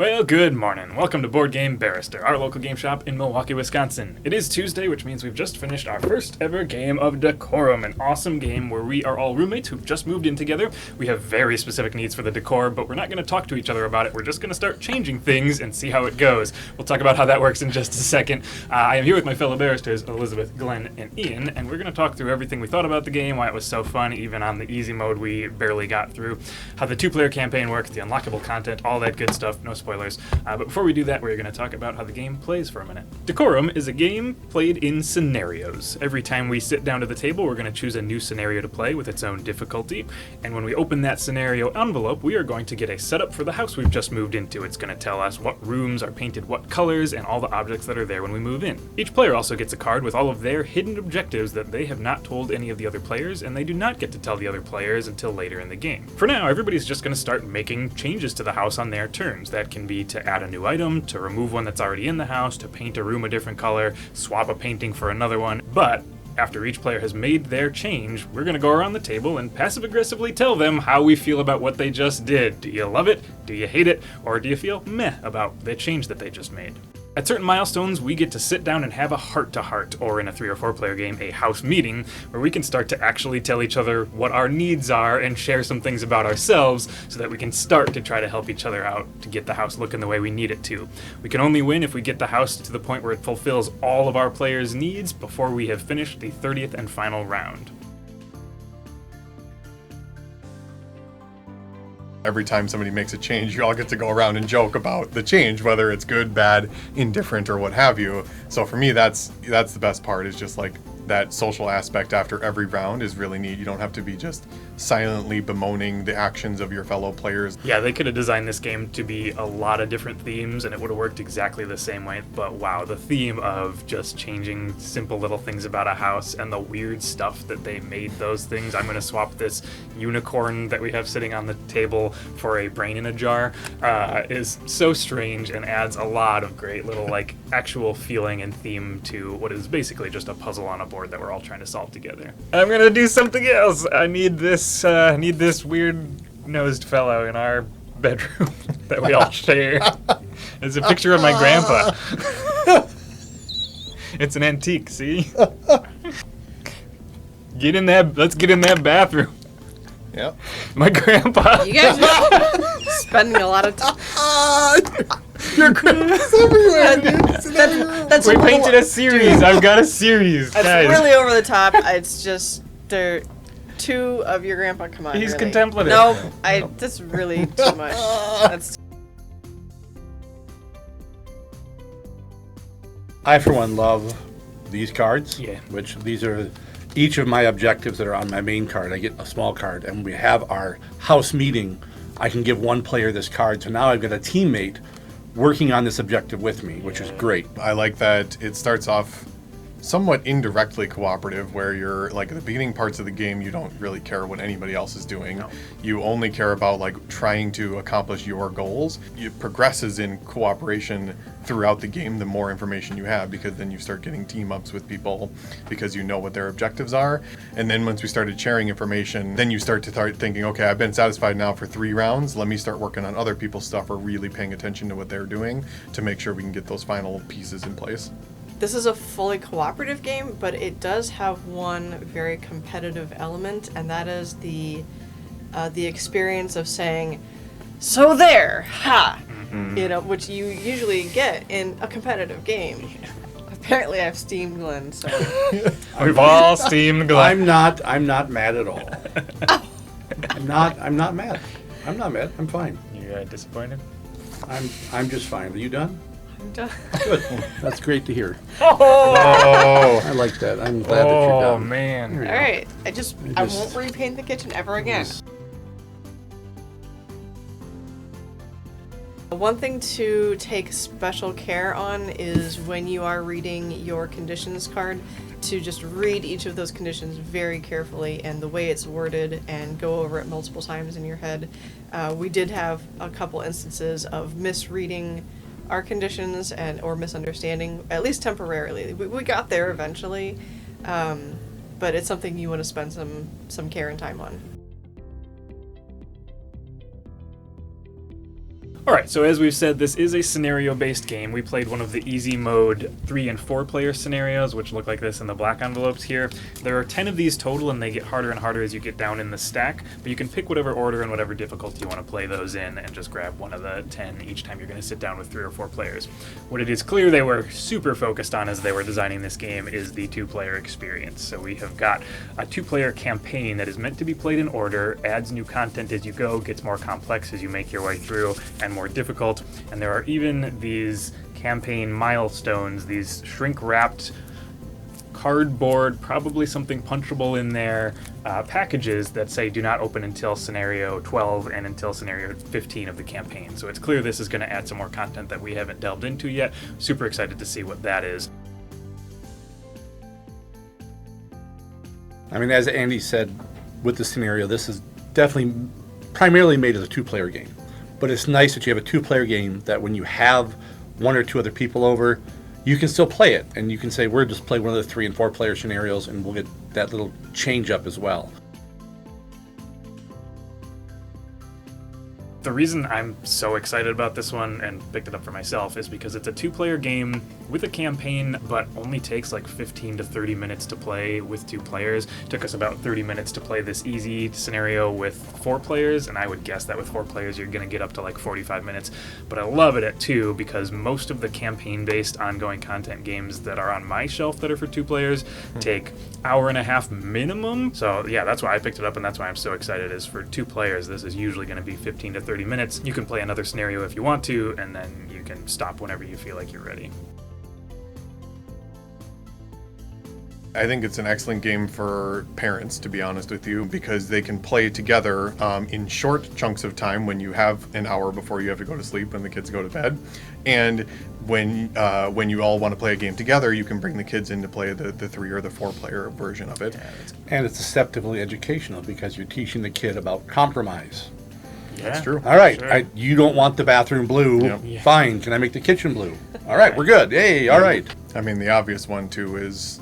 Well, good morning. Welcome to Board Game Barrister, our local game shop in Milwaukee, Wisconsin. It is Tuesday, which means we've just finished our first ever game of Decorum, an awesome game where we are all roommates who've just moved in together. We have very specific needs for the decor, but we're not going to talk to each other about it. We're just going to start changing things and see how it goes. We'll talk about how that works in just a second. I am here with my fellow barristers, Elizabeth, Glenn, and Ian, and we're going to talk through everything we thought about the game, why it was so fun, even on the easy mode we barely got through, how the two-player campaign works, the unlockable content, all that good stuff, no spoilers. But before we do that, we're going to talk about how the game plays for a minute. Decorum is a game played in scenarios. Every time we sit down to the table, we're going to choose a new scenario to play with its own difficulty. And when we open that scenario envelope, we are going to get a setup for the house we've just moved into. It's going to tell us what rooms are painted what colors and all the objects that are there when we move in. Each player also gets a card with all of their hidden objectives that they have not told any of the other players, and they do not get to tell the other players until later in the game. For now, everybody's just going to start making changes to the house on their turns. That can be to add a new item, to remove one that's already in the house, to paint a room a different color, swap a painting for another one. But after each player has made their change, we're going to go around the table and passive-aggressively tell them how we feel about what they just did. Do you love it? Do you hate it? Or do you feel meh about the change that they just made? At certain milestones, we get to sit down and have a heart-to-heart, or in a 3 or 4 player game, a house meeting, where we can start to actually tell each other what our needs are and share some things about ourselves so that we can start to try to help each other out to get the house looking the way we need it to. We can only win if we get the house to the point where it fulfills all of our players' needs before we have finished the 30th and final round. Every time somebody makes a change, you all get to go around and joke about the change, whether it's good, bad, indifferent, or what have you. So for me, that's the best part, is just like that social aspect after every round is really neat. You don't have to be just silently bemoaning the actions of your fellow players. Yeah, they could have designed this game to be a lot of different themes and it would have worked exactly the same way, but wow, the theme of just changing simple little things about a house and the weird stuff that they made those things. I'm going to swap this unicorn that we have sitting on the table for a brain in a jar is so strange and adds a lot of great little like actual feeling and theme to what is basically just a puzzle on a board that we're all trying to solve together. I'm going to do something else. I need this weird-nosed fellow in our bedroom that we all share. It's a picture of my grandpa. It's an antique, see? Let's get in that bathroom. Yep. My grandpa. You guys are spending a lot of time. Your grandpa's everywhere, dude. That's We painted a series. I've got a series, That's guys. really over the top. It's just there. 2 of your grandpa. Come on. He's really. contemplative. No, that's really too much. That's. I, for one, love these cards. Yeah. Which these are each of my objectives that are on my main card. I get a small card, and when we have our house meeting, I can give one player this card. So now I've got a teammate working on this objective with me, which is great. I like that it starts off somewhat indirectly cooperative, where you're like at the beginning parts of the game, you don't really care what anybody else is doing. No. You only care about like trying to accomplish your goals. It progresses in cooperation throughout the game the more information you have, because then you start getting team ups with people because you know what their objectives are. And then once we started sharing information, then you start thinking, okay, I've been satisfied now for 3 rounds. Let me start working on other people's stuff, or really paying attention to what they're doing to make sure we can get those final pieces in place. This is a fully cooperative game, but it does have one very competitive element, and that is the experience of saying, "So there, ha," which you usually get in a competitive game. Apparently, I've steamed Glenn, so We've all steamed Glenn. I'm not mad at all. I'm not mad. I'm not mad. I'm fine. You disappointed? I'm just fine. Are you done? I'm done. Good. That's great to hear. Oh, I like that. I'm glad that you're oh done. man. There you All go. right, I won't repaint the kitchen ever again. One thing to take special care on is when you are reading your conditions card, to just read each of those conditions very carefully and the way it's worded, and go over it multiple times in your head. We did have a couple instances of misreading our conditions or misunderstanding, at least temporarily. We got there eventually, but it's something you want to spend some care and time on. All right, so as we've said, this is a scenario-based game. We played one of the easy mode 3 and 4 player scenarios, which look like this in the black envelopes here. There are 10 of these total, and they get harder and harder as you get down in the stack, but you can pick whatever order and whatever difficulty you want to play those in, and just grab one of the 10 each time you're going to sit down with 3 or 4 players. What it is clear they were super focused on as they were designing this game is the 2-player experience. So we have got a 2-player campaign that is meant to be played in order, adds new content as you go, gets more complex as you make your way through, and more difficult. And there are even these campaign milestones, these shrink-wrapped cardboard, probably something punchable in there, packages that say do not open until scenario 12 and until scenario 15 of the campaign. So it's clear this is going to add some more content that we haven't delved into yet. Super excited to see what that is. I mean, as Andy said, with the scenario, this is definitely primarily made as a 2-player game. But it's nice that you have a 2-player game that when you have 1 or 2 other people over, you can still play it. And you can say, we're just play one of the 3 and 4 player scenarios, and we'll get that little change up as well. The reason I'm so excited about this one and picked it up for myself is because it's a 2-player game with a campaign, but only takes like 15 to 30 minutes to play with 2 players. It took us about 30 minutes to play this easy scenario with 4 players, and I would guess that with 4 players you're going to get up to like 45 minutes. But I love it at 2 because most of the campaign-based ongoing content games that are on my shelf that are for 2 players take hour and a half minimum. So yeah, that's why I picked it up, and that's why I'm so excited is for 2 players, this is usually going to be 15 to 30 minutes. You can play another scenario if you want to, and then you can stop whenever you feel like you're ready. I think it's an excellent game for parents, to be honest with you, because they can play together in short chunks of time when you have an hour before you have to go to sleep when the kids go to bed. And when you all want to play a game together, you can bring the kids in to play the 3 or the 4 player version of it. And it's deceptively educational because you're teaching the kid about compromise. That's true. All right, Sure. you don't want the bathroom blue. Yep. Yeah. Fine, can I make the kitchen blue? All right, we're good. Hey, all right. I mean, the obvious one, too, is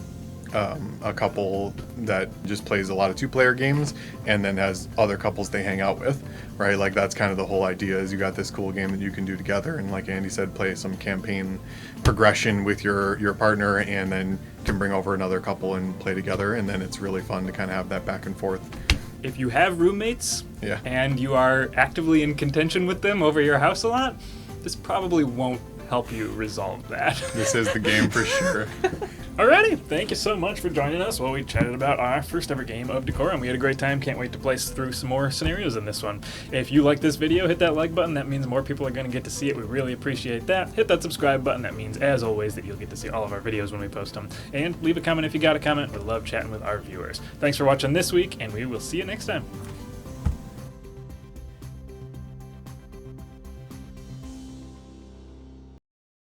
a couple that just plays a lot of 2-player games and then has other couples they hang out with, right? Like, that's kind of the whole idea is you got this cool game that you can do together, and like Andy said, play some campaign progression with your partner, and then can bring over another couple and play together, and then it's really fun to kind of have that back and forth. If you have roommates Yeah. and you are actively in contention with them over your house a lot, this probably won't help you resolve that. This is the game for sure. Alrighty, thank you so much for joining us while we chatted about our first ever game of Decorum. We had a great time, can't wait to play through some more scenarios in this one. If you like this video, hit that like button, that means more people are going to get to see it, we really appreciate that. Hit that subscribe button, that means as always that you'll get to see all of our videos when we post them. And leave a comment if you got a comment, we love chatting with our viewers. Thanks for watching this week, and we will see you next time.